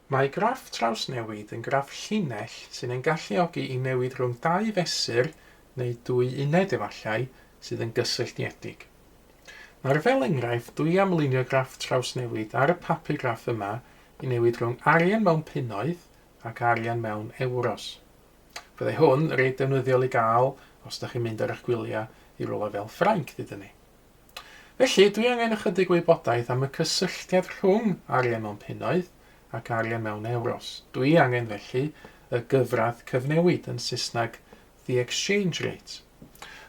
Mae graff trawsnewid yn graff llinell sy'n ein galluogi i newid rhwng dau fesur neu dwy uned efallai sydd yn gysylltiedig. Mae'r fel enghraifft dwi am lunio graff trawsnewid ar y papur graff yma i newid rhwng arian mewn punnoedd ac arian mewn Ewros. Byddai hwn reit defnyddiol i gael os ydych chi'n mynd ar eich gwyliau i rwla fel Ffrainc dydyn ni. Felly, dwi angen ychydig wybodaeth am y cysylltiad rhwng arian mewn punnoedd ac arian mewn Ewros. Dwi angen felly y gyfradd cyfnewid yn Saesneg the exchange rate.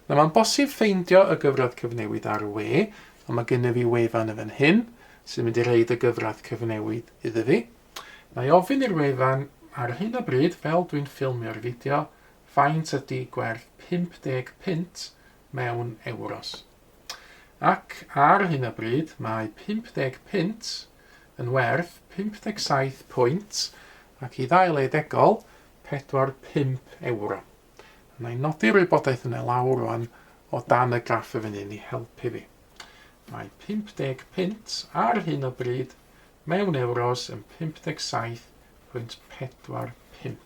Na mae'n bosib ffeindio y gyfradd cyfnewid ar y we, ond mae gennym fi wefan y fan hyn sy'n mynd i reid y gyfradd cyfnewid iddo fi. Na i ofyn i'r wefan ar hyn o bryd, fel dwi'n ffilmio'r fideo, faint ydy gwerth 50 punt mewn Ewros. Ac ar hyn o bryd, mae 50 punt yn werth 57 pwynt ac i ddailedegol 45 euro. Na i nodi'r wybodaeth yna lawr rwan o dan y graff y fan hyn i helpu fi. Mae 50 punt ar hyn o bryd mewn Ewros yn 57.45.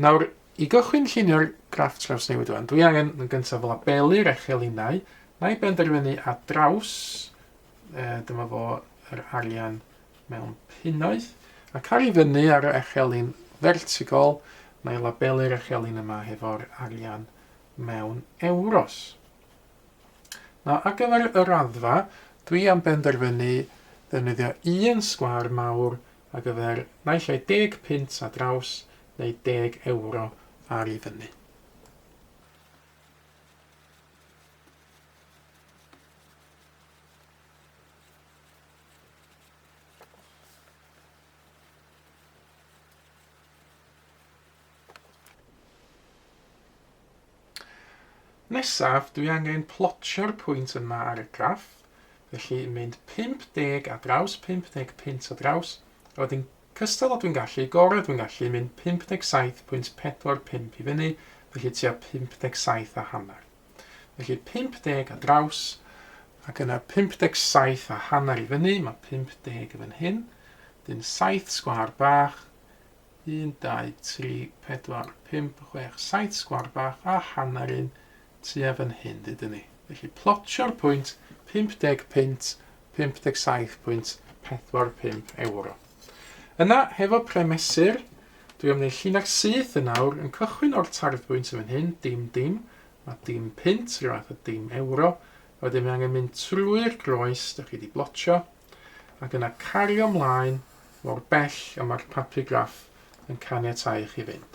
Nawr, i gychwyn llunio'r graff trawsnewid rwan, dwi angen yn gyntaf labelu'r echelinau. Na i benderfynu ar draws, dyma fo yr arian mewn punnoedd, ac ar i fyny ar y echelin vertigol, na i labelu'r echelin yma hefo'r arian mewn Ewros. Na, ar gyfer y raddfa, dwi am benderfynu ddefnyddio un sgwâr mawr ar gyfer naill ai 10 punt ar draws neu 10 euro ar i fyny. Nesaf, dwi angen plotio'r pwynt yma ar y graff, felly mynd 50 ar draws, 50 punt ar draws, a wedyn cystal o dwi'n gallu, gorau dwi'n gallu mynd 57.45 i fyny, felly tua 57 a hanner. Felly 50 ar draws, ac yna 57 a hanner i fyny, mae 50 y fan hyn, dyn 7 sgwâr bach, 1, 2, 3, 4, 5, 6, 7 sgwâr bach a hanner un, tua fan hyn, dydyn ni. Felly plotio'r pwynt 50 punt, 57.45 euro. Yna, hefo premesur, dwi am wneud llinach syth yn awr yn cychwyn o'r tarddbwynt yn fan hyn, dim, mae dim punt, rhyw fath o dim euro, a wedyn mi angen mynd trwy'r groes, dych chi wedi blotio, ac yna cario ymlaen mor bell a mae'r papur graff yn caniatáu chi fynd.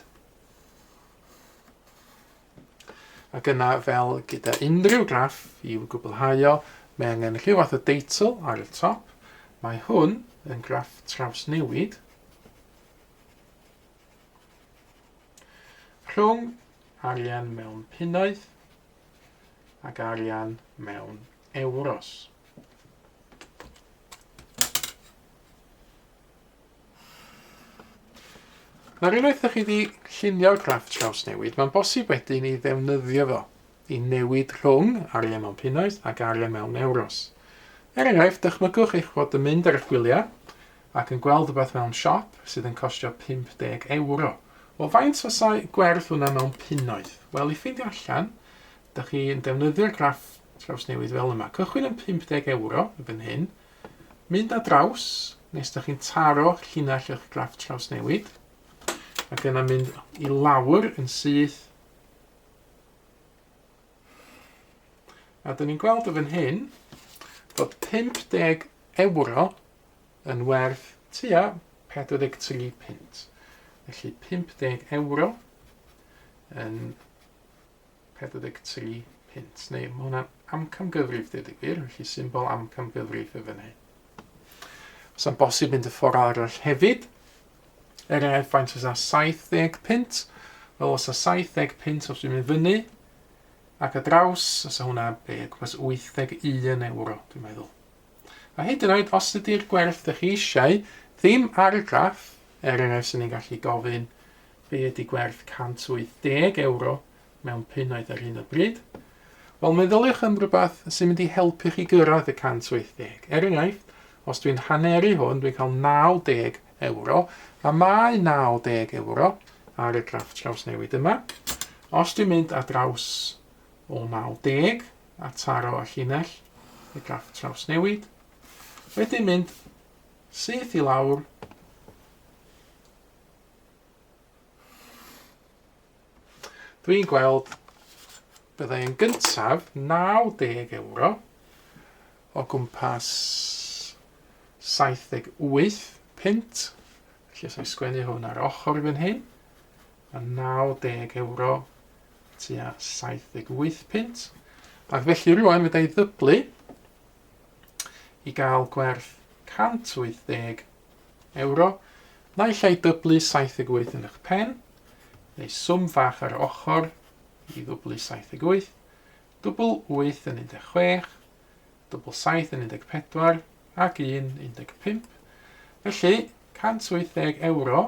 Ac yna, fel gyda unrhyw graff i'w gwblhau o, mae angen rhyw fath o deitl ar y top. Mae hwn yn graff trawsnewid rhwng arian mewn punnoedd ac arian mewn Ewros. Nawr unwaith ydych chi wedi llunio'r graff trawsnewid, mae'n bosib wedyn i ddefnyddio fo i newid rhwng arian mewn punnoedd ac arian mewn Ewros. Enghraifft, dychmygwch eich bod yn mynd ar eich gwyliau ac yn gweld rhywbeth mewn siop sydd yn costio 50 euro. Wel, faint fysa gwerth hwnna mewn punnoedd? Wel, i ffeindio allan, ydych chi'n defnyddio'r graff trawsnewid fel yma. Cychwyn yn 50 euro, y fan hyn, mynd ar draws, nes ydych chi'n taro llinell eich graff trawsnewid, ac yna mynd i lawr yn syth. A dyn ni'n gweld y fan hyn bod 50 euro yn werth tua 43 punt. Felly 50 euro yn 43 punt. Neu mae hwnna'n amcamgyfrif dweud y gwir, felly symbol amcamgyfrif y fan hyn. Os yna'n bosib mynd y ffordd arall hefyd, enghraifft faint fysa 70 punt. Wel, os yna 70 punt os dwi'n mynd fyny, ac a draws, os yna hwnna gwrs 81 euro, dwi'n meddwl. A hyd yn oed, os ydy'r gwerth ydych chi eisiau, ddim ar y graff, enghraifft sy'n ni'n gallu gofyn be ydy gwerth 180 euro mewn punnoedd ar hyn o bryd. Wel, meddyliwch am rhywbeth sy'n mynd i helpu chi gyrraedd y 180. Enghraifft, Os dwi'n hanneru hwn, dwi'n cael 90 euro, a mae 90 euro ar y graff trawsnewid yma. Os dwi'n mynd ar draws o 90 a taro a llinell y graff trawsnewid, wedyn mynd syth i lawr dwi'n gweld byddai yn gyntaf 90 euro o gwmpas 78 pint. Felly os o'i sgwennu hwn ar ochr fan hyn, a 90 euro tua 78 pint. Ac felly rwan fydda i ddyblu i gael gwerth 180 euro. Naill ai dyblu 78 yn eich pen, neu swm fach ar ochr i ddwblu 78, dwbl 8 yn 16, dwbl 7 yn 14, ac 1 yn 15. Felly, 180 euro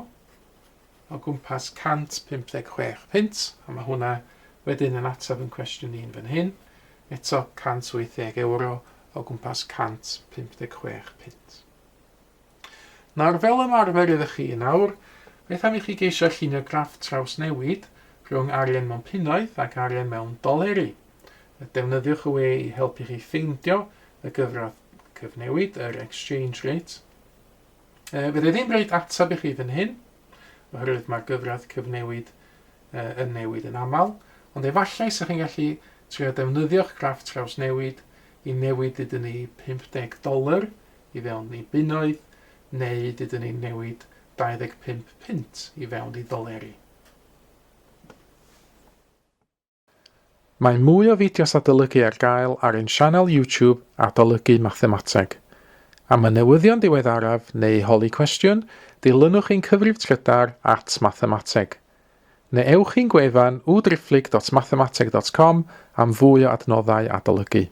o gwmpas 156 pint, a mae hwnna wedyn yn ateb yn cwestiwn 1 fan hyn. Eto 180 euro o gwmpas 156 pint. Nawr, fel ymarfer ydych chi nawr, beth am i chi geisio llunio graff trawsnewid rhwng arian mewn punnoedd ac arian mewn doleri. Defnyddiwch y we i helpu chi ffeindio y gyfradd cyfnewid, yr exchange rate. Fydde ddim rhaid ateb i chi fan hyn, oherwydd mae'r gyfradd cyfnewid yn newid yn aml, ond efallai sy'ch chi'n gallu trio defnyddio'ch graff trawsnewid i newid ydyn ni $50 i fewn i bunnoedd, neu ydyn ni newid 25 pint i fewn i doleri. Mae mwy o fideos adolygu ar gael ar ein sianel YouTube Adolygu Mathemateg. Am y newyddion diweddaraf neu holi cwestiwn, dilynwch ein cyfrif trydar @Mathemateg. Neu ewch i'n gwefan www.mathemateg.com am fwy o adnoddau adolygu.